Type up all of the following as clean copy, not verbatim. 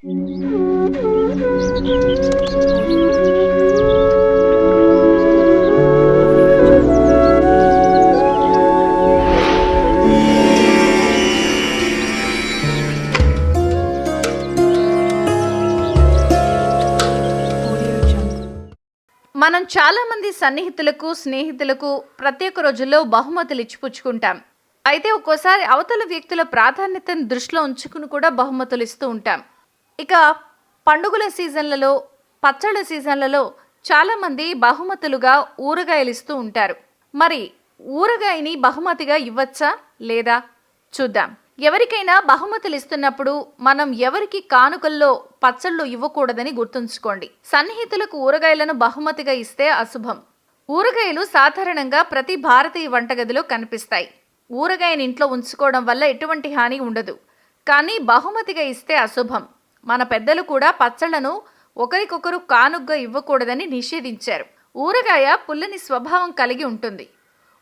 మనం చాలామంది సన్నిహితులకు, స్నేహితులకు ప్రత్యేక రోజుల్లో బహుమతులు ఇచ్చిపుచ్చుకుంటాం. అయితే ఒక్కోసారి అవతల వ్యక్తుల ప్రాధాన్యతను దృష్టిలో ఉంచుకుని కూడా బహుమతులు ఇస్తూ ఉంటాం. ఇక పండుగల సీజన్లలో, పచ్చళ్ళ సీజన్లలో చాలామంది బహుమతులుగా ఊరగాయలు ఇస్తూ ఉంటారు. మరి ఊరగాయని బహుమతిగా ఇవ్వచ్చా లేదా చూద్దాం. ఎవరికైనా బహుమతులు ఇస్తున్నప్పుడు మనం ఎవరికి కానుకల్లో పచ్చళ్ళు ఇవ్వకూడదని గుర్తుంచుకోండి. సన్నిహితులకు ఊరగాయలను బహుమతిగా ఇస్తే అశుభం. ఊరగాయలు సాధారణంగా ప్రతి భారతీయ వంటగదిలో కనిపిస్తాయి. ఊరగాయని ఇంట్లో ఉంచుకోవడం వల్ల ఎటువంటి హాని ఉండదు. కానీ బహుమతిగా ఇస్తే అశుభం. మన పెద్దలు కూడా పచ్చళ్లను ఒకరికొకరు కానుగ్గా ఇవ్వకూడదని నిషేధించారు. ఊరగాయ పుల్లని స్వభావం కలిగి ఉంటుంది.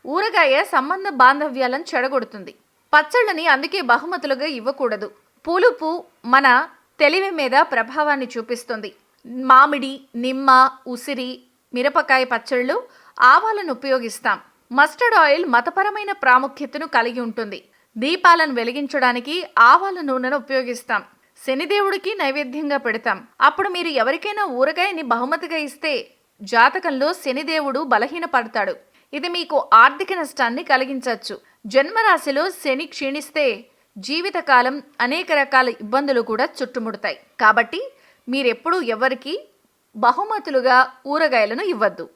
ఊరగాయ సంబంధ బాంధవ్యాలను చెడగొడుతుంది. పచ్చళ్ళని అందుకే బహుమతులుగా ఇవ్వకూడదు. పులుపు మన తెలివి మీద ప్రభావాన్ని చూపిస్తుంది. మామిడి, నిమ్మ, ఉసిరి, మిరపకాయ పచ్చళ్ళు ఆవాలను ఉపయోగిస్తాం. మస్టర్డ్ ఆయిల్ మతపరమైన ప్రాముఖ్యతను కలిగి ఉంటుంది. దీపాలను వెలిగించడానికి ఆవాల నూనెను ఉపయోగిస్తాం. శనిదేవుడికి నైవేద్యంగా పెడతాం. అప్పుడు మీరు ఎవరికైనా ఊరగాయని బహుమతిగా ఇస్తే జాతకంలో శనిదేవుడు బలహీనపడతాడు. ఇది మీకు ఆర్థిక నష్టాన్ని కలిగించవచ్చు. జన్మరాశిలో శని క్షీణిస్తే జీవితకాలం అనేక రకాల ఇబ్బందులు కూడా చుట్టుముడతాయి. కాబట్టి మీరెప్పుడూ ఎవరికి బహుమతులుగా ఊరగాయలను ఇవ్వద్దు.